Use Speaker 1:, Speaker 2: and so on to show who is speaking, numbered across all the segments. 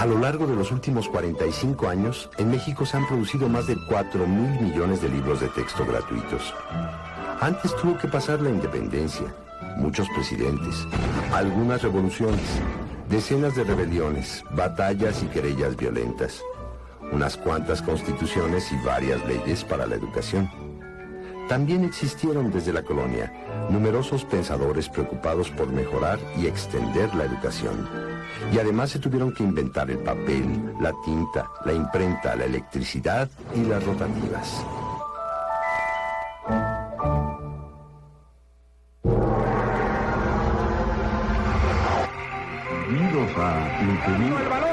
Speaker 1: A lo largo de los últimos 45 años, en México se han producido más de 4,000 millones de libros de texto gratuitos. Antes tuvo que pasar la independencia, muchos presidentes, algunas revoluciones, decenas de rebeliones, batallas y querellas violentas, unas cuantas constituciones y varias leyes para la educación. También existieron desde la colonia numerosos pensadores preocupados por mejorar y extender la educación. Y además se tuvieron que inventar el papel, la tinta, la imprenta, la electricidad y las rotativas.
Speaker 2: Bienvenidos a Infinito.
Speaker 3: ¡El balón!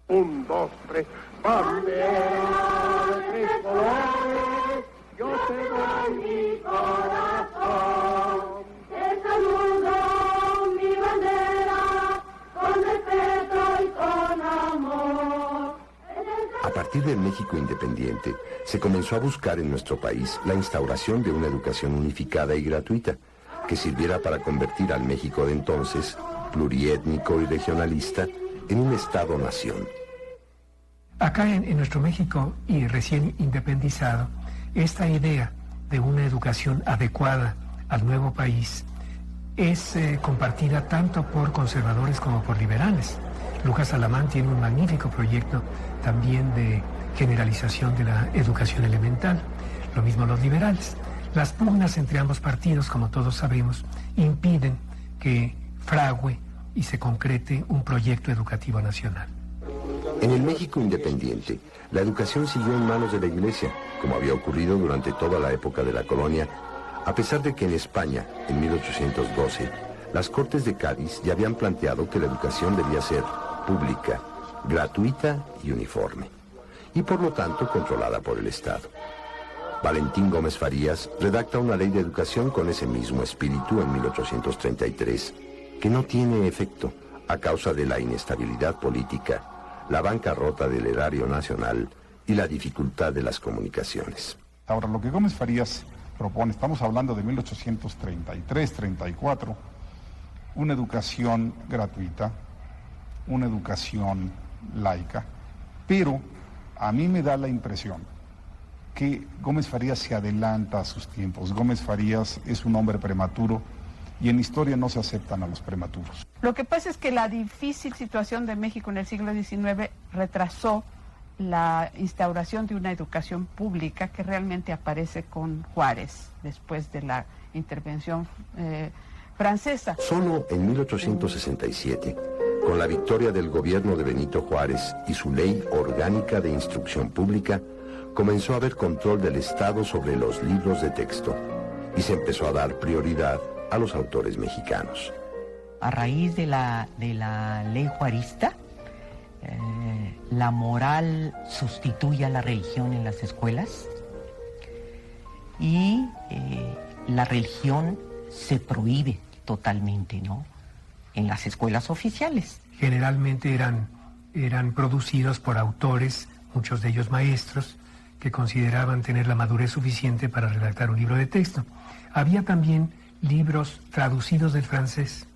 Speaker 3: Un, dos, tres. Bandera de tres colores, yo te doy mi corazón.
Speaker 4: Te saludo mi bandera, con respeto y con amor.
Speaker 1: A partir del México independiente, se comenzó a buscar en nuestro país la instauración de una educación unificada y gratuita, que sirviera para convertir al México de entonces, pluriétnico y regionalista, en un Estado-nación.
Speaker 5: Acá en nuestro México y recién independizado, esta idea de una educación adecuada al nuevo país es compartida tanto por conservadores como por liberales. Lucas Alamán tiene un magnífico proyecto también de generalización de la educación elemental, lo mismo los liberales. Las pugnas entre ambos partidos, como todos sabemos, impiden que frague y se concrete un proyecto educativo nacional.
Speaker 1: En el México independiente, la educación siguió en manos de la Iglesia, como había ocurrido durante toda la época de la colonia, a pesar de que en España, en 1812, las Cortes de Cádiz ya habían planteado que la educación debía ser pública, gratuita y uniforme, y por lo tanto controlada por el Estado. Valentín Gómez Farías redacta una ley de educación con ese mismo espíritu en 1833, que no tiene efecto a causa de la inestabilidad política, la bancarrota del erario nacional y la dificultad de las comunicaciones.
Speaker 6: Ahora, lo que Gómez Farías propone, estamos hablando de 1833-34, una educación gratuita, una educación laica, pero a mí me da la impresión que Gómez Farías se adelanta a sus tiempos. Gómez Farías es un hombre prematuro y en historia no se aceptan a los prematuros.
Speaker 7: Lo que pasa es que la difícil situación de México en el siglo XIX retrasó la instauración de una educación pública que realmente aparece con Juárez después de la intervención francesa.
Speaker 1: Solo en 1867, con la victoria del gobierno de Benito Juárez y su ley orgánica de instrucción pública, comenzó a haber control del Estado sobre los libros de texto y se empezó a dar prioridad a los autores mexicanos.
Speaker 8: A raíz de la ley juarista, la moral sustituye a la religión en las escuelas y la religión se prohíbe totalmente, ¿no?, en las escuelas oficiales.
Speaker 5: Generalmente eran producidos por autores, muchos de ellos maestros, que consideraban tener la madurez suficiente para redactar un libro de texto. Había también libros traducidos del francés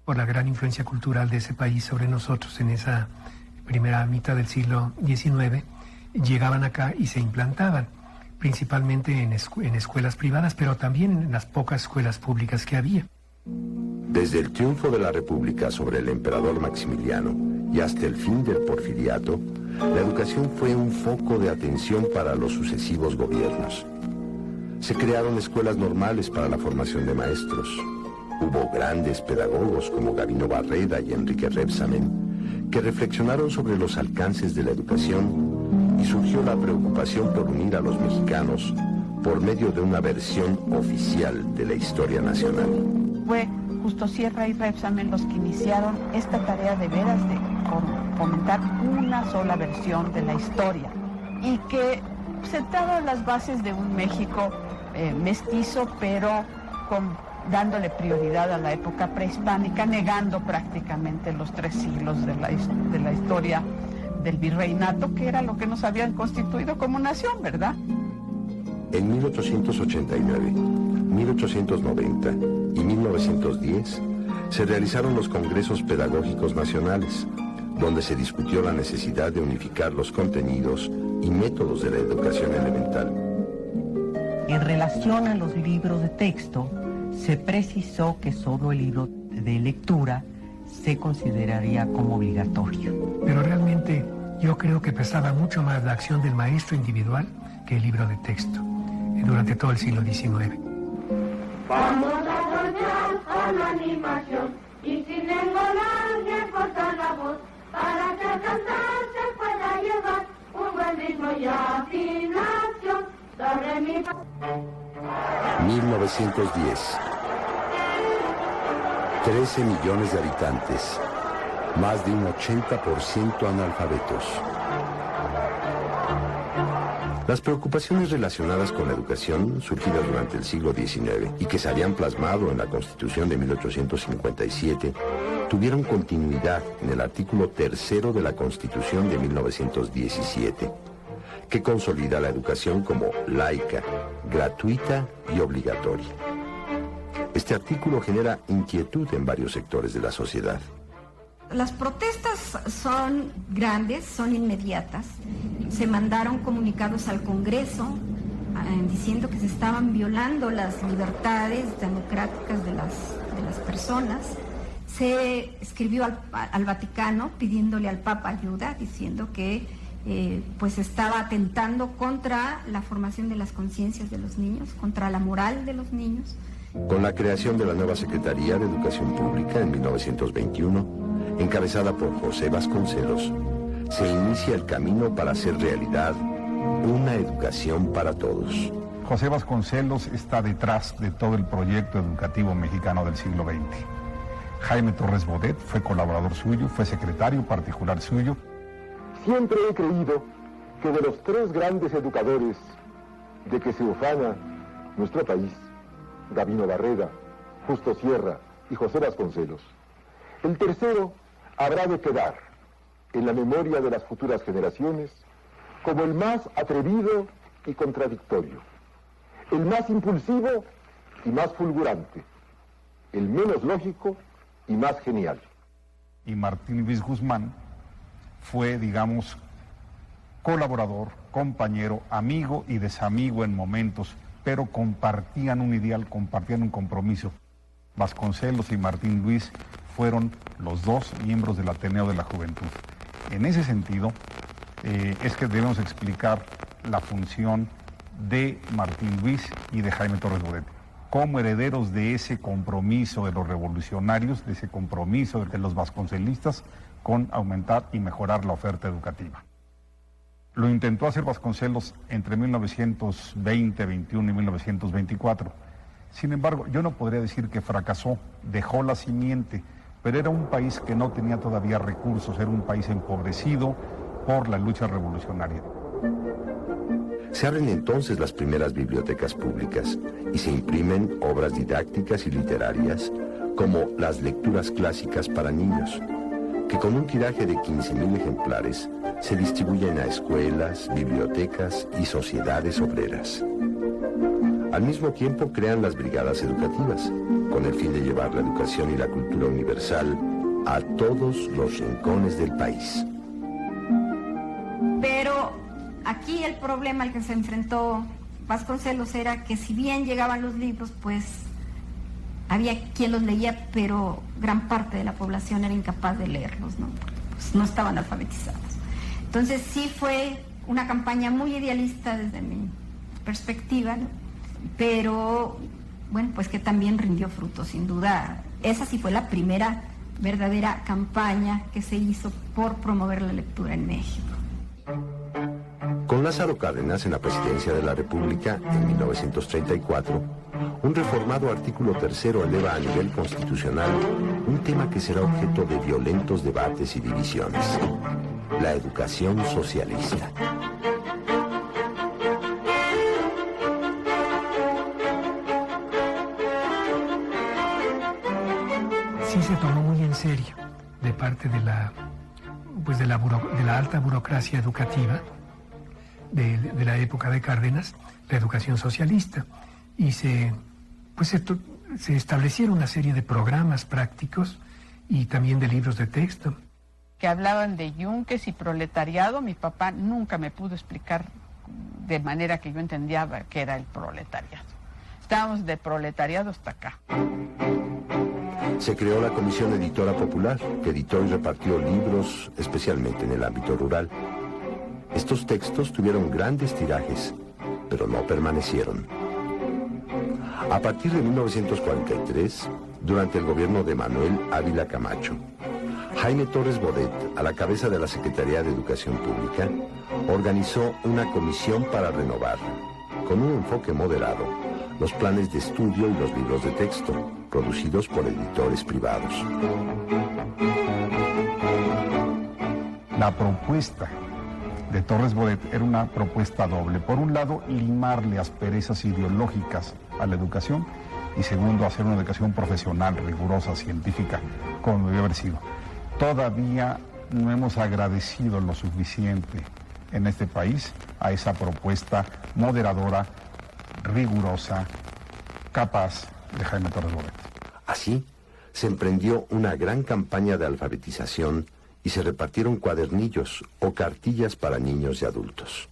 Speaker 5: por la gran influencia cultural de ese país sobre nosotros en esa primera mitad del siglo XIX, llegaban acá y se implantaban, principalmente en escuelas privadas, pero también en las pocas escuelas públicas que había.
Speaker 1: Desde el triunfo de la República sobre el emperador Maximiliano y hasta el fin del porfiriato, la educación fue un foco de atención para los sucesivos gobiernos. Se crearon escuelas normales para la formación de maestros. Hubo grandes pedagogos como Gabino Barreda y Enrique Rebsamen, que reflexionaron sobre los alcances de la educación y surgió la preocupación por unir a los mexicanos por medio de una versión oficial de la historia nacional.
Speaker 7: Fue Justo Sierra y Rebsamen los que iniciaron esta tarea de veras de fomentar una sola versión de la historia y que sentaba las bases de un México mestizo, pero dándole prioridad a la época prehispánica, negando prácticamente los 3 siglos de la historia del virreinato, que era lo que nos habían constituido como nación, ¿verdad?
Speaker 1: En 1889, 1890 y 1910 se realizaron los Congresos Pedagógicos Nacionales, donde se discutió la necesidad de unificar los contenidos y métodos de la educación elemental.
Speaker 8: En relación a los libros de texto, se precisó que solo el libro de lectura se consideraría como obligatorio.
Speaker 5: Pero realmente yo creo que pesaba mucho más la acción del maestro individual que el libro de texto durante todo el siglo XIX.
Speaker 4: Vamos a soñar con animación y sin engolar ni cortar la voz, para que al cantar se pueda llevar un buen ritmo y afinación. Do, re, mi, fa.
Speaker 1: 1910. 13 millones de habitantes, más de un 80% analfabetos. Las preocupaciones relacionadas con la educación, surgidas durante el siglo XIX y que se habían plasmado en la Constitución de 1857, tuvieron continuidad en el artículo 3 de la Constitución de 1917, que consolida la educación como laica, gratuita y obligatoria. Este artículo genera inquietud en varios sectores de la sociedad.
Speaker 9: Las protestas son grandes, son inmediatas. Se mandaron comunicados al Congreso diciendo que se estaban violando las libertades democráticas de las personas. Se escribió al Vaticano pidiéndole al Papa ayuda, diciendo que pues estaba atentando contra la formación de las conciencias de los niños, contra la moral de los niños.
Speaker 1: Con la creación de la nueva Secretaría de Educación Pública en 1921, encabezada por José Vasconcelos, se inicia el camino para hacer realidad una educación para todos.
Speaker 6: José Vasconcelos está detrás de todo el proyecto educativo mexicano del siglo XX. Jaime Torres Bodet fue colaborador suyo, fue secretario particular suyo.
Speaker 3: Siempre he creído que de los tres grandes educadores de que se ufana nuestro país, Gabino Barreda, Justo Sierra y José Vasconcelos, el tercero habrá de quedar en la memoria de las futuras generaciones como el más atrevido y contradictorio, el más impulsivo y más fulgurante, el menos lógico y más genial.
Speaker 6: Y Martín Luis Guzmán fue, digamos, colaborador, compañero, amigo y desamigo en momentos, pero compartían un ideal, compartían un compromiso. Vasconcelos y Martín Luis fueron los dos miembros del Ateneo de la Juventud. En ese sentido, es que debemos explicar la función de Martín Luis y de Jaime Torres Bodet, como herederos de ese compromiso de los revolucionarios, de ese compromiso de los vasconcelistas con aumentar y mejorar la oferta educativa. Lo intentó hacer Vasconcelos entre 1920, 21 y 1924. Sin embargo, yo no podría decir que fracasó, dejó la simiente, pero era un país que no tenía todavía recursos, era un país empobrecido por la lucha revolucionaria.
Speaker 1: Se abren entonces las primeras bibliotecas públicas y se imprimen obras didácticas y literarias como las lecturas clásicas para niños, que con un tiraje de 15,000 ejemplares se distribuyen a escuelas, bibliotecas y sociedades obreras. Al mismo tiempo crean las brigadas educativas, con el fin de llevar la educación y la cultura universal a todos los rincones del país.
Speaker 9: Pero aquí el problema al que se enfrentó Vasconcelos era que si bien llegaban los libros, pues había quien los leía, pero gran parte de la población era incapaz de leerlos, ¿no? Porque pues, no estaban alfabetizados. Entonces sí fue una campaña muy idealista desde mi perspectiva, ¿no? Pero bueno, pues que también rindió frutos, sin duda. Esa sí fue la primera verdadera campaña que se hizo por promover la lectura en México.
Speaker 1: Con Lázaro Cárdenas en la presidencia de la República en 1934, un reformado artículo 3 eleva a nivel constitucional un tema que será objeto de violentos debates y divisiones: la educación socialista.
Speaker 5: Sí se tomó muy en serio de parte de la pues de la alta burocracia educativa de la época de Cárdenas, la educación socialista, y se establecieron una serie de programas prácticos y también de libros de texto.
Speaker 7: Que hablaban de yunques y proletariado, mi papá nunca me pudo explicar de manera que yo entendía qué era el proletariado. Estábamos de proletariado hasta acá.
Speaker 1: Se creó la Comisión Editora Popular, que editó y repartió libros, especialmente en el ámbito rural. Estos textos tuvieron grandes tirajes, pero no permanecieron. A partir de 1943, durante el gobierno de Manuel Ávila Camacho, Jaime Torres Bodet, a la cabeza de la Secretaría de Educación Pública, organizó una comisión para renovar, con un enfoque moderado, los planes de estudio y los libros de texto, producidos por editores privados.
Speaker 6: La propuesta de Torres Bodet era una propuesta doble. Por un lado, limarle asperezas ideológicas a la educación, y segundo, hacer una educación profesional, rigurosa, científica, como debe haber sido. Todavía no hemos agradecido lo suficiente en este país a esa propuesta moderadora, rigurosa, capaz de Jaime Torres Bodet.
Speaker 1: Así, se emprendió una gran campaña de alfabetización y se repartieron cuadernillos o cartillas para niños y adultos.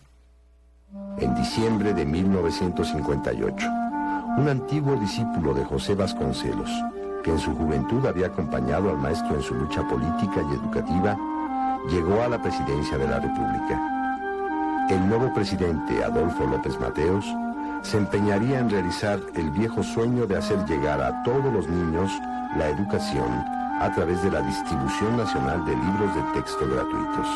Speaker 1: En diciembre de 1958, un antiguo discípulo de José Vasconcelos, que en su juventud había acompañado al maestro en su lucha política y educativa, llegó a la presidencia de la República. El nuevo presidente, Adolfo López Mateos, se empeñaría en realizar el viejo sueño de hacer llegar a todos los niños la educación a través de la distribución nacional de libros de texto gratuitos.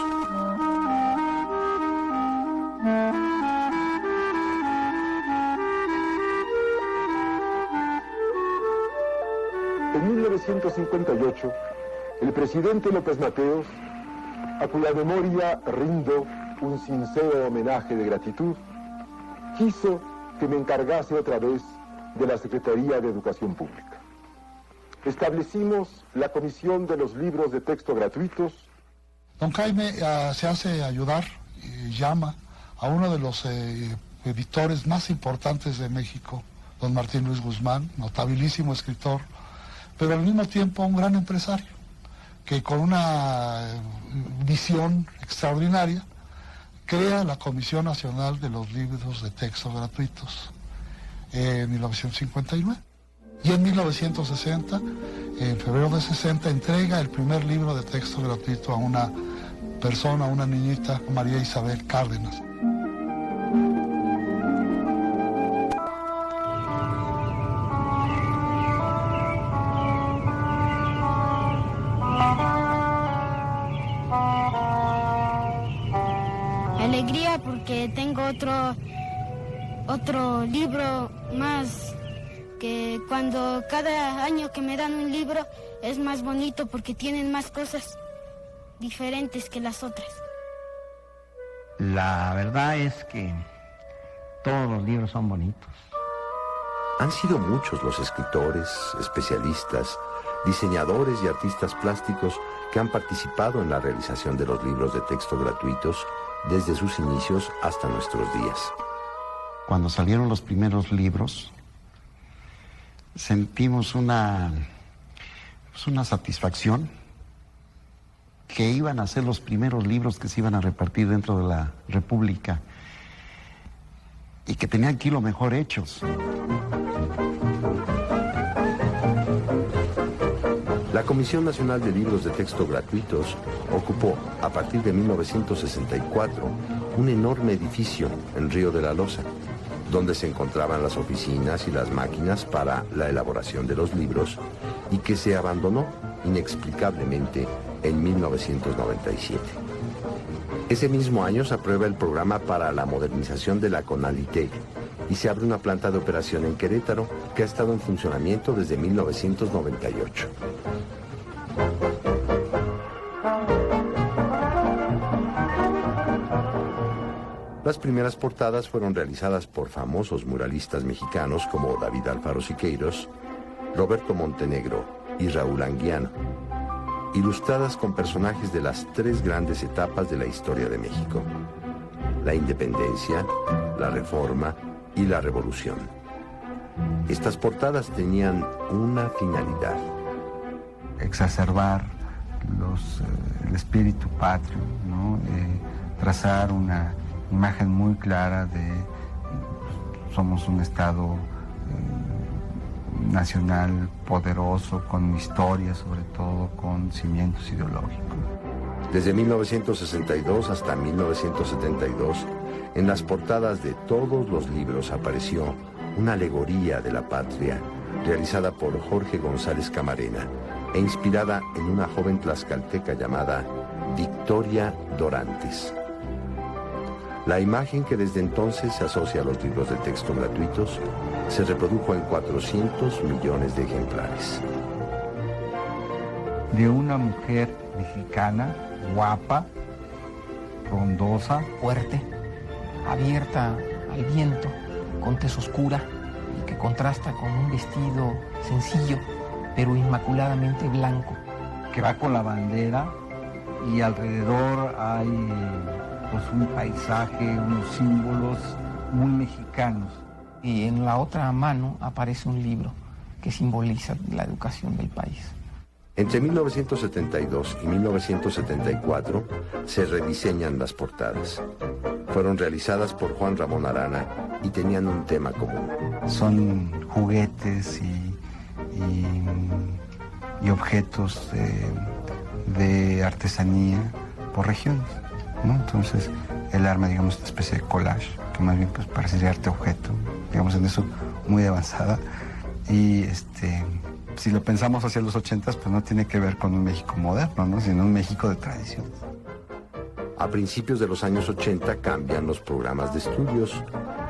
Speaker 3: En 1958, el presidente López Mateos, a cuya memoria rindo un sincero homenaje de gratitud, quiso que me encargase otra vez de la Secretaría de Educación Pública. Establecimos la Comisión de los Libros de Texto Gratuitos.
Speaker 10: Don Jaime se hace ayudar y llama a uno de los editores más importantes de México, don Martín Luis Guzmán, notabilísimo escritor, pero al mismo tiempo un gran empresario, que con una visión extraordinaria crea la Comisión Nacional de los Libros de Texto Gratuitos en 1959. Y en 1960, en febrero de 60, entrega el primer libro de texto gratuito a una persona, a una niñita, María Isabel Cárdenas.
Speaker 11: Alegría porque tengo otro libro más, que cuando cada año que me dan un libro es más bonito porque tienen más cosas diferentes que las otras.
Speaker 2: La verdad es que todos los libros son bonitos.
Speaker 1: Han sido muchos los escritores, especialistas, diseñadores y artistas plásticos que han participado en la realización de los libros de texto gratuitos desde sus inicios hasta nuestros días.
Speaker 2: Cuando salieron los primeros libros, sentimos una satisfacción que iban a ser los primeros libros que se iban a repartir dentro de la República y que tenían aquí lo mejor hechos.
Speaker 1: La Comisión Nacional de Libros de Texto Gratuitos ocupó, a partir de 1964, un enorme edificio en Río de la Loza, donde se encontraban las oficinas y las máquinas para la elaboración de los libros y que se abandonó inexplicablemente en 1997. Ese mismo año se aprueba el programa para la modernización de la CONALITEG y se abre una planta de operación en Querétaro que ha estado en funcionamiento desde 1998. Las primeras portadas fueron realizadas por famosos muralistas mexicanos como David Alfaro Siqueiros, Roberto Montenegro y Raúl Anguiano. ilustradas con personajes de las tres grandes etapas de la historia de México: la independencia, la reforma y la revolución. Estas portadas tenían una finalidad:
Speaker 2: exacerbar el espíritu patrio, ¿no? Trazar una imagen muy clara de somos un Estado nacional poderoso, con historia, sobre todo con cimientos ideológicos.
Speaker 1: Desde 1962 hasta 1972, en las portadas de todos los libros apareció una alegoría de la patria realizada por Jorge González Camarena e inspirada en una joven tlaxcalteca llamada Victoria Dorantes. La imagen, que desde entonces se asocia a los libros de texto gratuitos, se reprodujo en 400 millones de ejemplares.
Speaker 2: De una mujer mexicana, guapa, frondosa,
Speaker 12: fuerte, abierta al viento, con tez oscura y que contrasta con un vestido sencillo, pero inmaculadamente blanco.
Speaker 2: Que va con la bandera y alrededor hay pues un paisaje, unos símbolos muy mexicanos.
Speaker 12: Y en la otra mano aparece un libro que simboliza la educación del país.
Speaker 1: Entre 1972 y 1974 se rediseñan las portadas. Fueron realizadas por Juan Ramón Arana y tenían un tema común.
Speaker 2: Son juguetes y objetos de artesanía por regiones, ¿no? Entonces él arma, digamos, una especie de collage, que más bien pues parecería arte-objeto, digamos, en eso muy avanzada. Y si lo pensamos hacia los 80s, pues no tiene que ver con un México moderno, ¿no? Sino un México de tradición.
Speaker 1: A principios de los años 80 cambian los programas de estudios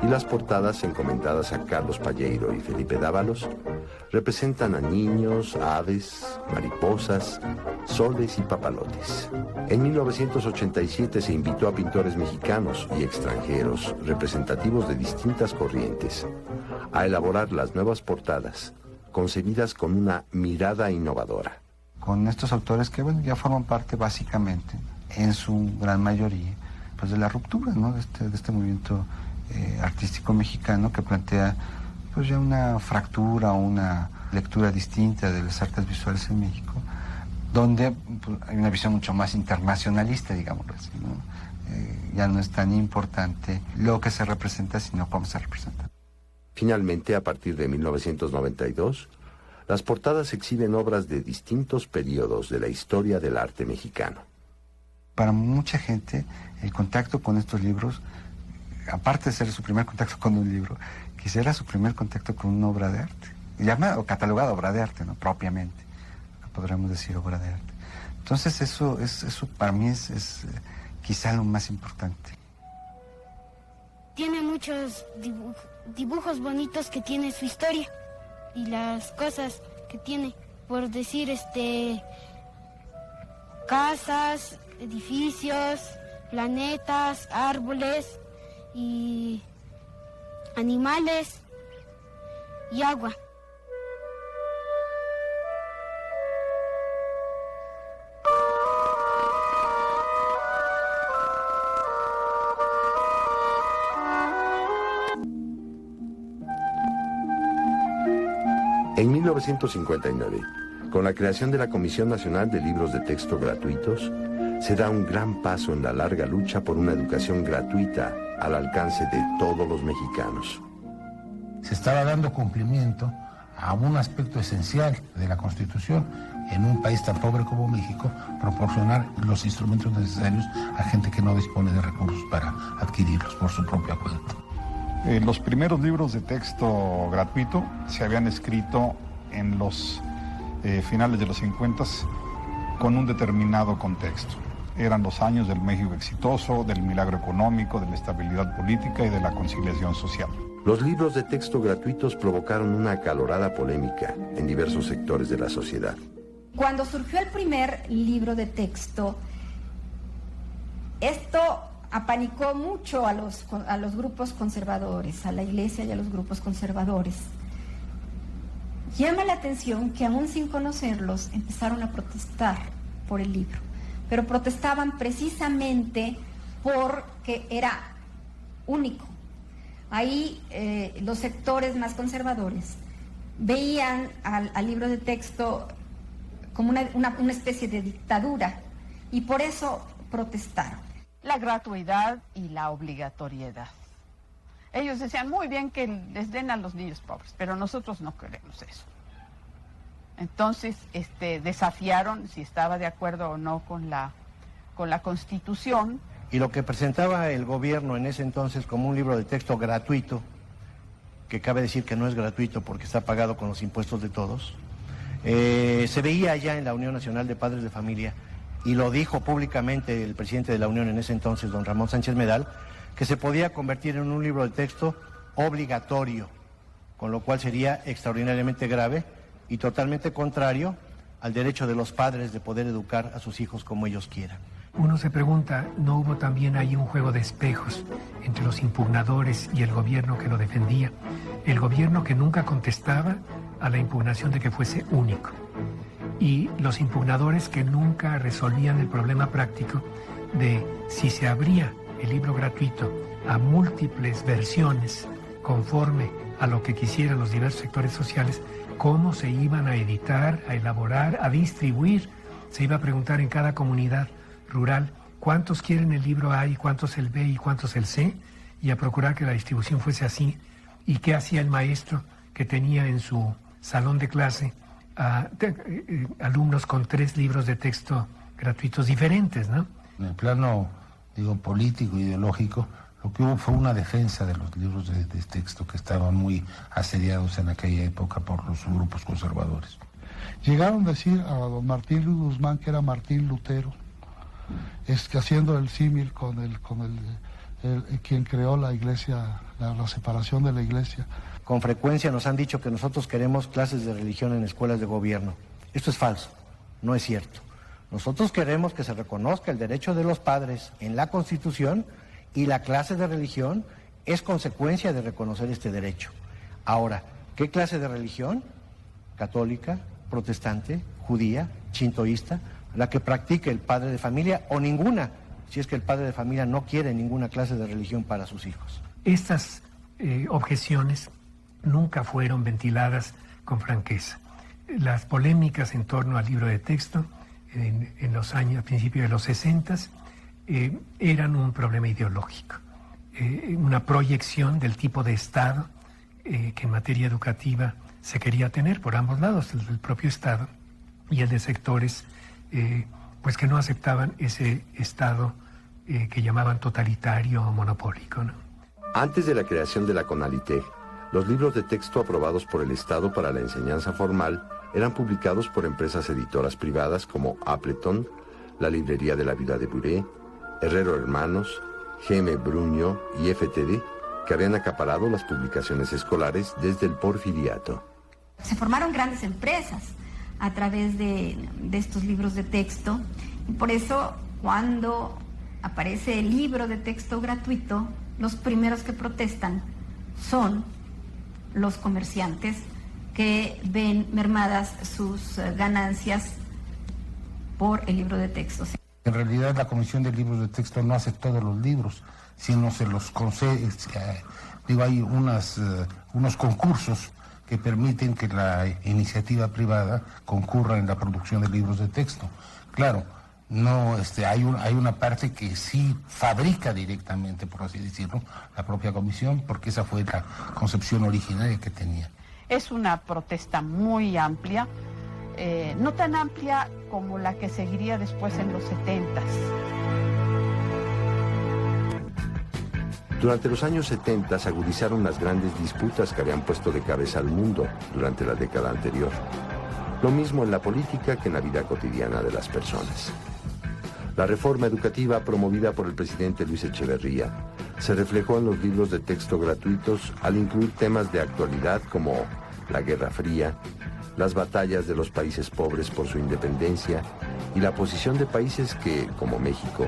Speaker 1: y las portadas encomendadas a Carlos Palleiro y Felipe Dávalos representan a niños, aves, mariposas, soles y papalotes. En 1987 se invitó a pintores mexicanos y extranjeros, representativos de distintas corrientes, a elaborar las nuevas portadas, concebidas con una mirada innovadora.
Speaker 2: Con estos autores que, bueno, ya forman parte básicamente, en su gran mayoría, pues de la ruptura, ¿no? de este movimiento artístico mexicano, que plantea pues ya una fractura, una lectura distinta de las artes visuales en México, donde pues, hay una visión mucho más internacionalista, digámoslo así, ¿no? Ya no es tan importante lo que se representa, sino cómo se representa.
Speaker 1: Finalmente, a partir de 1992, las portadas exhiben obras de distintos periodos de la historia del arte mexicano.
Speaker 2: Para mucha gente, el contacto con estos libros, aparte de ser su primer contacto con un libro, quizá era su primer contacto con una obra de arte, llamada o catalogada obra de arte, no propiamente, podríamos decir obra de arte. Entonces eso para mí es quizá lo más importante.
Speaker 11: Tiene muchos dibujos bonitos que tiene su historia y las cosas que tiene, por decir, casas, edificios, planetas, árboles y animales y agua.
Speaker 1: En 1959, con la creación de la Comisión Nacional de Libros de Texto Gratuitos, se da un gran paso en la larga lucha por una educación gratuita al alcance de todos los mexicanos.
Speaker 13: Se estaba dando cumplimiento a un aspecto esencial de la Constitución, en un país tan pobre como México, proporcionar los instrumentos necesarios a gente que no dispone de recursos para adquirirlos por su propia cuenta.
Speaker 6: Los primeros libros de texto gratuito se habían escrito en los finales de los 50 con un determinado contexto. Eran los años del México exitoso, del milagro económico, de la estabilidad política y de la conciliación social.
Speaker 1: Los libros de texto gratuitos provocaron una acalorada polémica en diversos sectores de la sociedad.
Speaker 9: Cuando surgió el primer libro de texto, esto apanicó mucho a los grupos conservadores, a la Iglesia y a los grupos conservadores. Llama la atención que aún sin conocerlos empezaron a protestar por el libro, pero protestaban precisamente porque era único. Ahí los sectores más conservadores veían al libro de texto como una especie de dictadura y por eso protestaron.
Speaker 7: La gratuidad y la obligatoriedad. Ellos decían muy bien que les den a los niños pobres, pero nosotros no queremos eso. Entonces desafiaron si estaba de acuerdo o no con la Constitución.
Speaker 14: Y lo que presentaba el gobierno en ese entonces como un libro de texto gratuito, que cabe decir que no es gratuito porque está pagado con los impuestos de todos, se veía ya en la Unión Nacional de Padres de Familia, y lo dijo públicamente el presidente de la Unión en ese entonces, don Ramón Sánchez Medal, que se podía convertir en un libro de texto obligatorio, con lo cual sería extraordinariamente grave y totalmente contrario al derecho de los padres de poder educar a sus hijos como ellos quieran.
Speaker 5: Uno se pregunta, ¿no hubo también ahí un juego de espejos entre los impugnadores y el gobierno que lo defendía? El gobierno que nunca contestaba a la impugnación de que fuese único. Y los impugnadores que nunca resolvían el problema práctico de si se abría el libro gratuito a múltiples versiones conforme a lo que quisieran los diversos sectores sociales, cómo se iban a editar, a elaborar, a distribuir. Se iba a preguntar en cada comunidad rural cuántos quieren el libro A y cuántos el B y cuántos el C, y a procurar que la distribución fuese así. ¿Y qué hacía el maestro que tenía en su salón de clase alumnos con 3 libros de texto gratuitos diferentes, ¿no?
Speaker 13: En el plano, político, ideológico, lo que hubo fue una defensa de los libros de texto que estaban muy asediados en aquella época por los grupos conservadores.
Speaker 10: Llegaron a decir a don Martín Luis Guzmán que era Martín Lutero, haciendo el símil con quien creó la iglesia, la separación de la iglesia.
Speaker 14: Con frecuencia nos han dicho que nosotros queremos clases de religión en escuelas de gobierno. Esto es falso, no es cierto. Nosotros queremos que se reconozca el derecho de los padres en la Constitución, y la clase de religión es consecuencia de reconocer este derecho. Ahora, ¿qué clase de religión? Católica, protestante, judía, shintoísta, la que practique el padre de familia, o ninguna, si es que el padre de familia no quiere ninguna clase de religión para sus hijos.
Speaker 5: Estas objeciones nunca fueron ventiladas con franqueza. Las polémicas en torno al libro de texto en los años, a principios de los 60, eran un problema ideológico, una proyección del tipo de Estado que en materia educativa se quería tener por ambos lados, el del propio Estado y el de sectores pues que no aceptaban ese Estado que llamaban totalitario o monopólico, ¿no?
Speaker 1: Antes de la creación de la CONALITEG, los libros de texto aprobados por el Estado para la enseñanza formal eran publicados por empresas editoras privadas como Appleton, la Librería de la Viuda de Buré, Herrero Hermanos, GM Bruño y FTD, que habían acaparado las publicaciones escolares desde el Porfiriato.
Speaker 9: Se formaron grandes empresas a través de estos libros de texto, y por eso cuando aparece el libro de texto gratuito, los primeros que protestan son los comerciantes que ven mermadas sus ganancias por el libro de texto.
Speaker 13: En realidad la Comisión de Libros de Texto no hace todos los libros, sino se los concede, hay unos concursos que permiten que la iniciativa privada concurra en la producción de libros de texto. Claro, no, hay una parte que sí fabrica directamente, por así decirlo, la propia comisión, porque esa fue la concepción originaria que tenía.
Speaker 7: Es una protesta muy amplia, no tan amplia como la que seguiría después en los 70s.
Speaker 1: Durante los años 70 se agudizaron las grandes disputas que habían puesto de cabeza al mundo durante la década anterior. Lo mismo en la política que en la vida cotidiana de las personas. La reforma educativa promovida por el presidente Luis Echeverría se reflejó en los libros de texto gratuitos al incluir temas de actualidad como la Guerra Fría, las batallas de los países pobres por su independencia y la posición de países que, como México,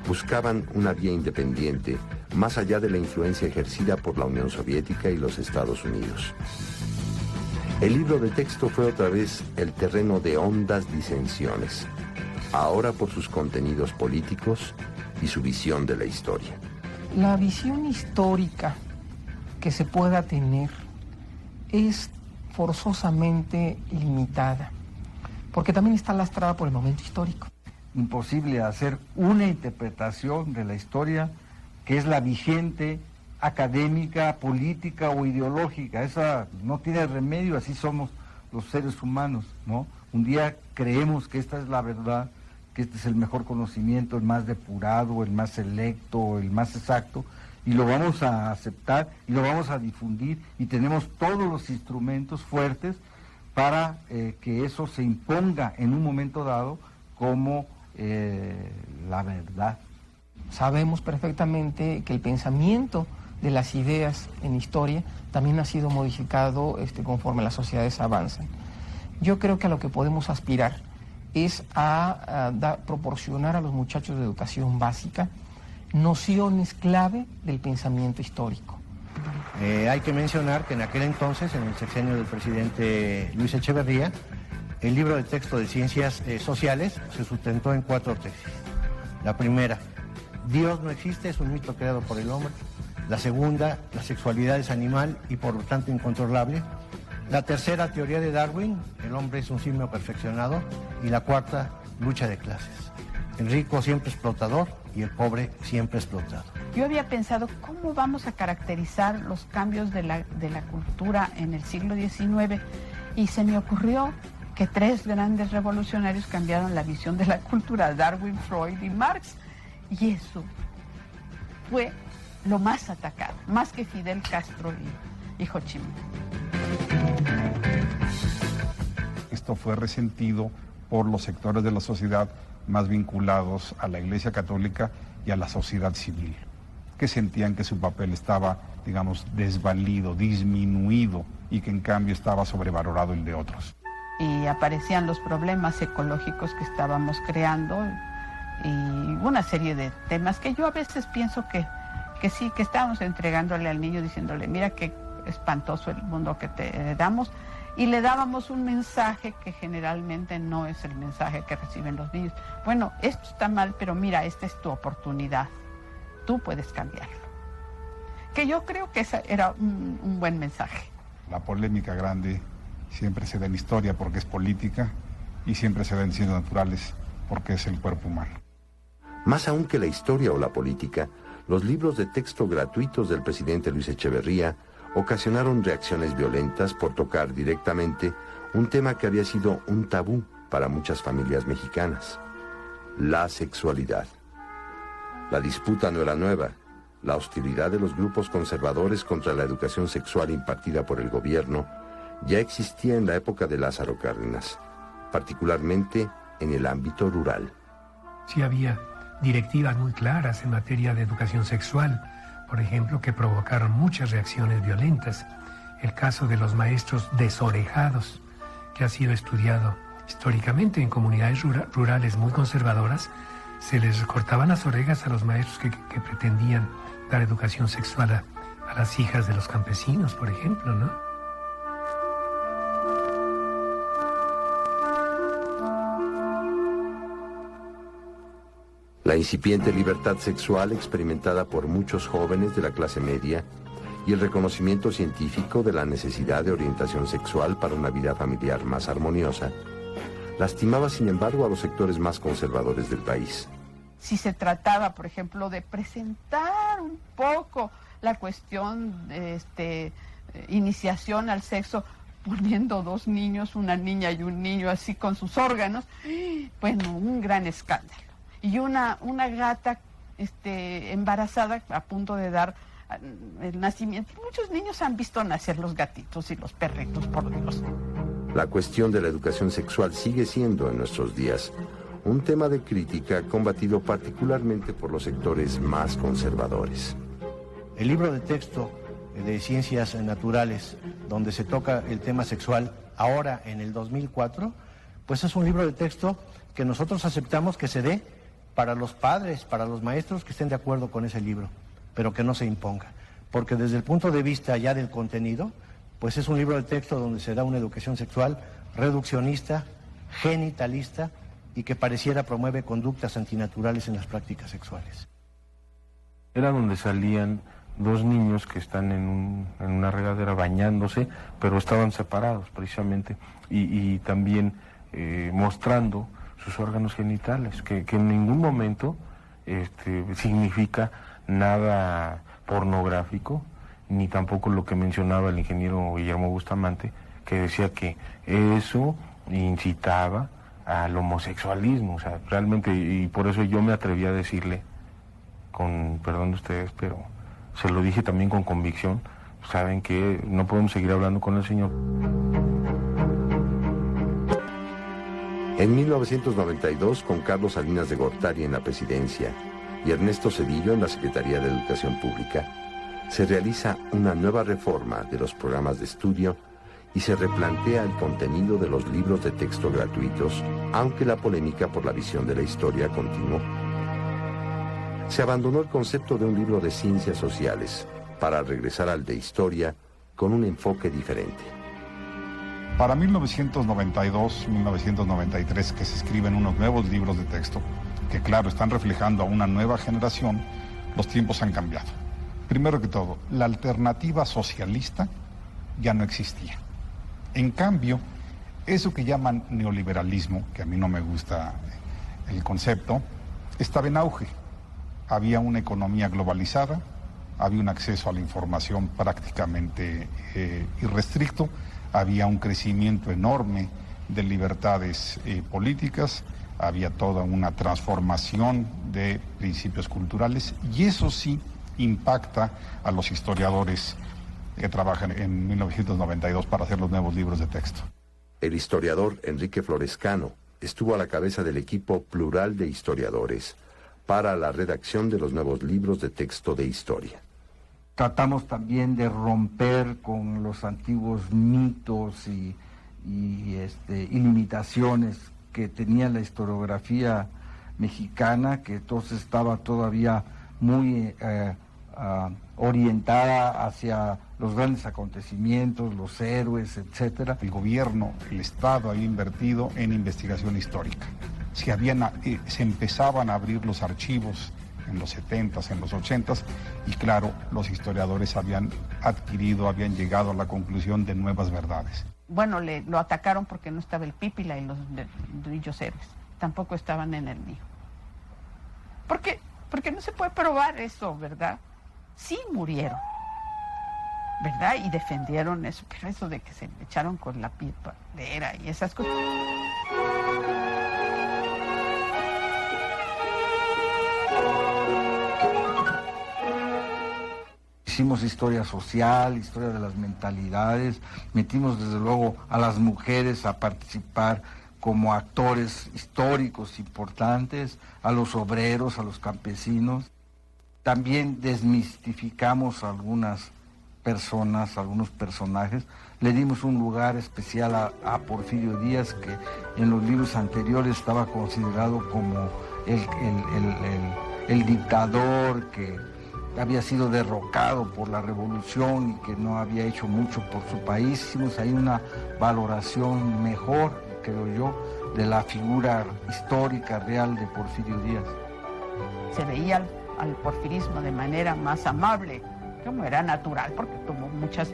Speaker 1: buscaban una vía independiente más allá de la influencia ejercida por la Unión Soviética y los Estados Unidos. El libro de texto fue otra vez el terreno de hondas disensiones. ahora por sus contenidos políticos y su visión de la historia.
Speaker 12: La visión histórica que se pueda tener es forzosamente limitada, porque también está lastrada por el momento histórico.
Speaker 15: Imposible hacer una interpretación de la historia que es la vigente, académica, política o ideológica. Esa no tiene remedio, así somos los seres humanos, ¿no? Un día creemos que esta es la verdad, que este es el mejor conocimiento, el más depurado, el más selecto, el más exacto, y lo vamos a aceptar y lo vamos a difundir, y tenemos todos los instrumentos fuertes para que eso se imponga en un momento dado como la verdad.
Speaker 12: Sabemos perfectamente que el pensamiento de las ideas en historia también ha sido modificado conforme las sociedades avanzan. Yo creo que a lo que podemos aspirar es a proporcionar a los muchachos de educación básica nociones clave del pensamiento histórico.
Speaker 14: Hay que mencionar que en aquel entonces, en el sexenio del presidente Luis Echeverría, el libro de texto de ciencias sociales se sustentó en 4 tesis. La primera, Dios no existe, es un mito creado por el hombre. La segunda, la sexualidad es animal y por lo tanto incontrolable. La tercera, teoría de Darwin, el hombre es un simio perfeccionado. Y la cuarta, lucha de clases. El rico siempre explotador y el pobre siempre explotado.
Speaker 7: Yo había pensado cómo vamos a caracterizar los cambios de la cultura en el siglo XIX y se me ocurrió que 3 grandes revolucionarios cambiaron la visión de la cultura, Darwin, Freud y Marx, y eso fue lo más atacado, más que Fidel Castro y Ho Chi Minh.
Speaker 6: Esto fue resentido por los sectores de la sociedad más vinculados a la Iglesia Católica y a la sociedad civil, que sentían que su papel estaba, digamos, desvalido, disminuido, y que en cambio estaba sobrevalorado el de otros.
Speaker 7: Y aparecían los problemas ecológicos que estábamos creando y una serie de temas que yo a veces pienso que sí, que estábamos entregándole al niño diciéndole, mira qué espantoso el mundo que te damos, y le dábamos un mensaje que generalmente no es el mensaje que reciben los niños. Bueno, esto está mal, pero mira, esta es tu oportunidad, tú puedes cambiarlo. Que yo creo que ese era un buen mensaje.
Speaker 6: La polémica grande siempre se da en historia porque es política, y siempre se da en ciencias naturales porque es el cuerpo humano.
Speaker 1: Más aún que la historia o la política, los libros de texto gratuitos del presidente Luis Echeverría ocasionaron reacciones violentas por tocar directamente un tema que había sido un tabú para muchas familias mexicanas: la sexualidad. La disputa no era nueva. La hostilidad de los grupos conservadores contra la educación sexual impartida por el gobierno ya existía en la época de Lázaro Cárdenas, particularmente en el ámbito rural.
Speaker 5: Sí había directivas muy claras en materia de educación sexual, por ejemplo, que provocaron muchas reacciones violentas. El caso de los maestros desorejados, que ha sido estudiado históricamente en comunidades rurales muy conservadoras. Se les cortaban las orejas a los maestros que pretendían dar educación sexual a las hijas de los campesinos, por ejemplo, ¿no?
Speaker 1: La incipiente libertad sexual experimentada por muchos jóvenes de la clase media y el reconocimiento científico de la necesidad de orientación sexual para una vida familiar más armoniosa lastimaba, sin embargo, a los sectores más conservadores del país.
Speaker 7: Si se trataba, por ejemplo, de presentar un poco la cuestión de iniciación al sexo, poniendo 2 niños, una niña y un niño así con sus órganos, bueno, un gran escándalo. Y una gata embarazada a punto de dar el nacimiento. Muchos niños han visto nacer los gatitos y los perritos, por Dios.
Speaker 1: La cuestión de la educación sexual sigue siendo en nuestros días un tema de crítica combatido particularmente por los sectores más conservadores.
Speaker 14: El libro de texto de ciencias naturales, donde se toca el tema sexual, ahora en el 2004, pues es un libro de texto que nosotros aceptamos que se dé para los padres, para los maestros que estén de acuerdo con ese libro, pero que no se imponga. Porque desde el punto de vista ya del contenido, pues es un libro de texto donde se da una educación sexual reduccionista, genitalista, y que pareciera promueve conductas antinaturales en las prácticas sexuales.
Speaker 16: Era donde salían dos niños que están en una regadera bañándose, pero estaban separados precisamente, y también mostrando sus órganos genitales, que en ningún momento significa nada pornográfico, ni tampoco lo que mencionaba el ingeniero Guillermo Bustamante, que decía que eso incitaba al homosexualismo, o sea, realmente, y por eso yo me atreví a decirle, con perdón de ustedes, pero se lo dije también con convicción, saben que no podemos seguir hablando con el señor.
Speaker 1: En 1992, con Carlos Salinas de Gortari en la presidencia y Ernesto Zedillo en la Secretaría de Educación Pública, se realiza una nueva reforma de los programas de estudio y se replantea el contenido de los libros de texto gratuitos, aunque la polémica por la visión de la historia continuó. Se abandonó el concepto de un libro de ciencias sociales para regresar al de historia con un enfoque diferente.
Speaker 6: Para 1992-1993, que se escriben unos nuevos libros de texto, que claro, están reflejando a una nueva generación, los tiempos han cambiado. Primero que todo, la alternativa socialista ya no existía. En cambio, eso que llaman neoliberalismo, que a mí no me gusta el concepto, estaba en auge. Había una economía globalizada, había un acceso a la información prácticamente irrestricto, había un crecimiento enorme de libertades políticas, había toda una transformación de principios culturales, y eso sí impacta a los historiadores que trabajan en 1992 para hacer los nuevos libros de texto.
Speaker 1: El historiador Enrique Florescano estuvo a la cabeza del equipo plural de historiadores para la redacción de los nuevos libros de texto de historia.
Speaker 15: Tratamos también de romper con los antiguos mitos y limitaciones que tenía la historiografía mexicana, que entonces estaba todavía muy orientada hacia los grandes acontecimientos, los héroes, etcétera.
Speaker 6: El gobierno, el Estado había invertido en investigación histórica. Se empezaban a abrir los archivos en los 70s, en los 80s, y claro, los historiadores habían llegado a la conclusión de nuevas verdades.
Speaker 7: Bueno, lo atacaron porque no estaba el Pípila y los Grillos Héroes. Tampoco estaban en el mío. Porque no se puede probar eso, ¿verdad? Sí murieron, ¿verdad? Y defendieron eso, pero eso de que se echaron con la pipa y esas cosas.
Speaker 15: Hicimos historia social, historia de las mentalidades, metimos desde luego a las mujeres a participar como actores históricos importantes, a los obreros, a los campesinos. También desmistificamos a algunas personas, a algunos personajes. Le dimos un lugar especial a Porfirio Díaz, que en los libros anteriores estaba considerado como el dictador que había sido derrocado por la revolución y que no había hecho mucho por su país. Hicimos ahí una valoración mejor, creo yo, de la figura histórica real de Porfirio Díaz.
Speaker 7: Se veía al porfirismo de manera más amable, como era natural, porque tuvo muchas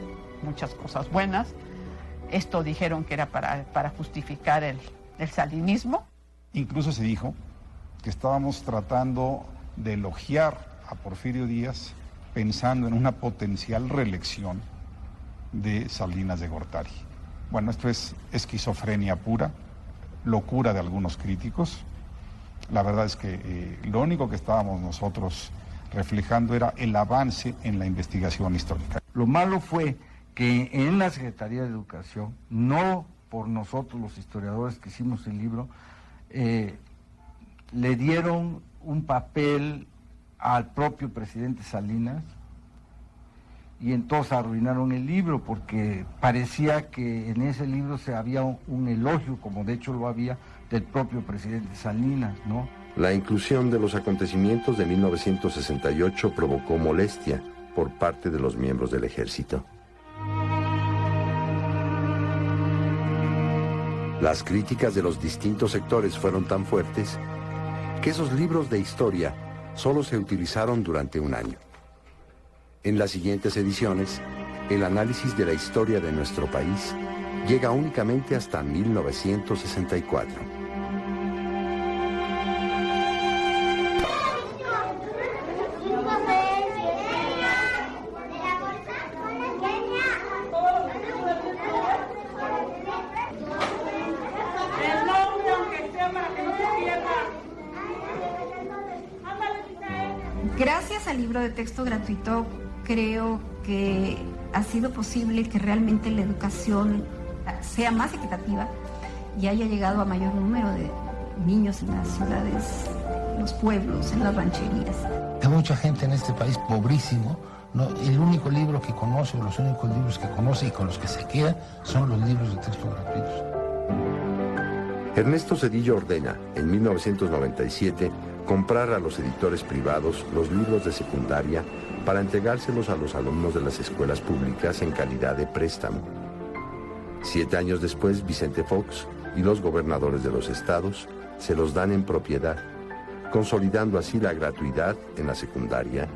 Speaker 7: cosas buenas. Esto dijeron que era para justificar el salinismo.
Speaker 6: Incluso se dijo que estábamos tratando de elogiar a Porfirio Díaz pensando en una potencial reelección de Salinas de Gortari. Bueno, esto es esquizofrenia pura, locura de algunos críticos. La verdad es que lo único que estábamos nosotros reflejando era el avance en la investigación histórica.
Speaker 15: Lo malo fue que en la Secretaría de Educación, no por nosotros los historiadores que hicimos el libro, le dieron un papel al propio presidente Salinas y entonces arruinaron el libro porque parecía que en ese libro había un elogio, como de hecho lo había, del propio presidente Salinas, ¿no?
Speaker 1: La inclusión de los acontecimientos de 1968 provocó molestia por parte de los miembros del ejército. Las críticas de los distintos sectores fueron tan fuertes que esos libros de historia solo se utilizaron durante un año. En las siguientes ediciones, el análisis de la historia de nuestro país llega únicamente hasta 1964.
Speaker 9: Gracias al libro de texto gratuito, creo que ha sido posible que realmente la educación sea más equitativa y haya llegado a mayor número de niños en las ciudades, en los pueblos, en las rancherías.
Speaker 13: Hay mucha gente en este país pobrísimo, ¿no? El único libro que conoce, o los únicos libros que conoce y con los que se queda, son los libros de texto gratuitos.
Speaker 1: Ernesto Zedillo ordena, en 1997, comprar a los editores privados los libros de secundaria para entregárselos a los alumnos de las escuelas públicas en calidad de préstamo. 7 años después, Vicente Fox y los gobernadores de los estados se los dan en propiedad, consolidando así la gratuidad en la secundaria,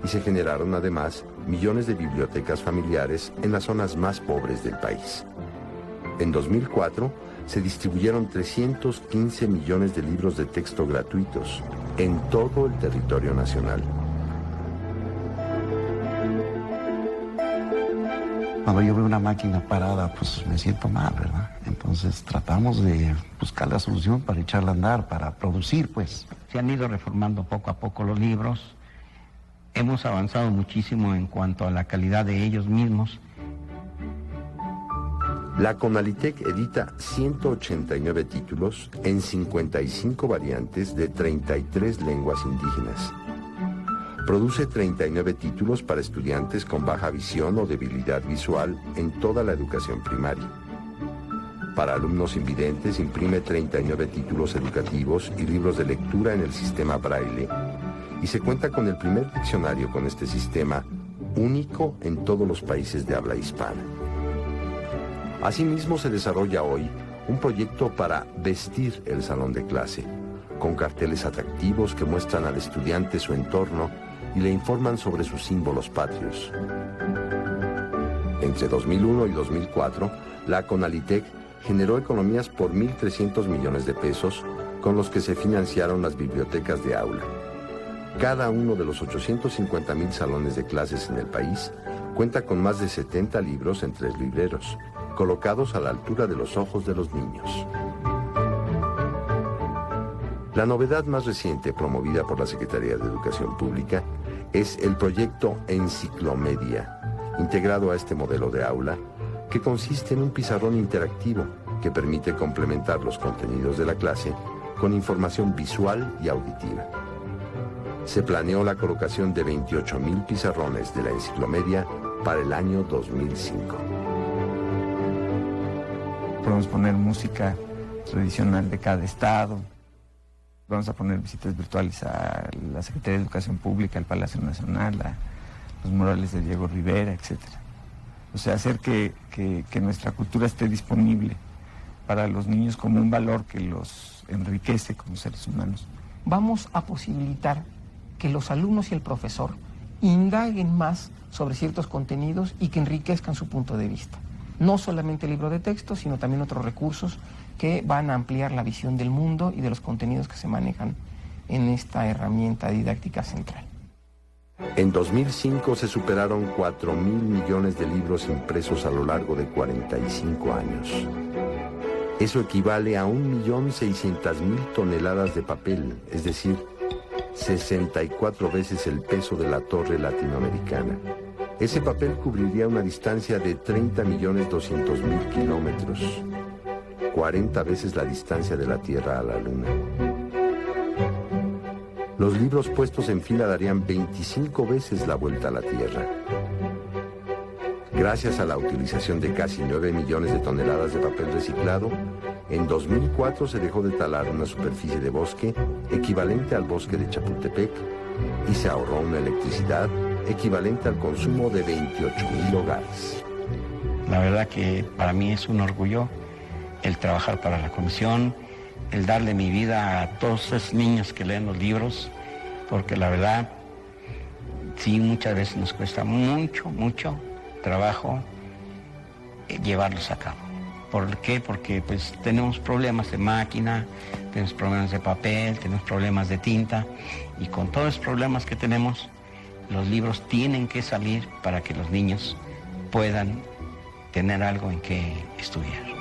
Speaker 1: y se generaron además millones de bibliotecas familiares en las zonas más pobres del país. En 2004, se distribuyeron 315 millones de libros de texto gratuitos en todo el territorio nacional.
Speaker 17: Cuando yo veo una máquina parada, pues me siento mal, ¿verdad? Entonces tratamos de buscar la solución para echarla a andar, para producir, pues. Se han ido reformando poco a poco los libros. Hemos avanzado muchísimo en cuanto a la calidad de ellos mismos.
Speaker 1: La Conalitec edita 189 títulos en 55 variantes de 33 lenguas indígenas. Produce 39 títulos para estudiantes con baja visión o debilidad visual en toda la educación primaria. Para alumnos invidentes imprime 39 títulos educativos y libros de lectura en el sistema Braille, y se cuenta con el primer diccionario con este sistema, único en todos los países de habla hispana. Asimismo, se desarrolla hoy un proyecto para vestir el salón de clase, con carteles atractivos que muestran al estudiante su entorno y le informan sobre sus símbolos patrios. Entre 2001 y 2004, la Conalitec generó economías por 1.300 millones de pesos, con los que se financiaron las bibliotecas de aula. Cada uno de los 850,000 salones de clases en el país cuenta con más de 70 libros en 3 libreros, colocados a la altura de los ojos de los niños. La novedad más reciente promovida por la Secretaría de Educación Pública es el proyecto Enciclomedia, integrado a este modelo de aula, que consiste en un pizarrón interactivo que permite complementar los contenidos de la clase con información visual y auditiva. Se planeó la colocación de 28,000 pizarrones de la Enciclomedia para el año 2005.
Speaker 2: Podemos poner música tradicional de cada estado. Vamos a poner visitas virtuales a la Secretaría de Educación Pública, al Palacio Nacional, a los murales de Diego Rivera, etc. O sea, hacer que nuestra cultura esté disponible para los niños como un valor que los enriquece como seres humanos.
Speaker 12: Vamos a posibilitar que los alumnos y el profesor indaguen más sobre ciertos contenidos y que enriquezcan su punto de vista. No solamente el libro de texto, sino también otros recursos que van a ampliar la visión del mundo y de los contenidos que se manejan en esta herramienta didáctica central.
Speaker 1: En 2005 se superaron 4,000 millones de libros impresos a lo largo de 45 años. Eso equivale a 1.600.000 toneladas de papel, es decir, 64 veces el peso de la torre latinoamericana. Ese papel cubriría una distancia de 30.200.000 kilómetros, 40 veces la distancia de la Tierra a la Luna. Los libros puestos en fila darían 25 veces la vuelta a la Tierra. Gracias a la utilización de casi 9 millones de toneladas de papel reciclado, en 2004 se dejó de talar una superficie de bosque equivalente al bosque de Chapultepec y se ahorró una electricidad equivalente al consumo de 28,000 hogares.
Speaker 17: La verdad que para mí es un orgullo el trabajar para la comisión, el darle mi vida a todos esos niños que leen los libros, porque la verdad, sí, muchas veces nos cuesta mucho trabajo llevarlos a cabo. ¿Por qué? Porque pues tenemos problemas de máquina, tenemos problemas de papel, tenemos problemas de tinta, y con todos los problemas que tenemos, los libros tienen que salir para que los niños puedan tener algo en que estudiar.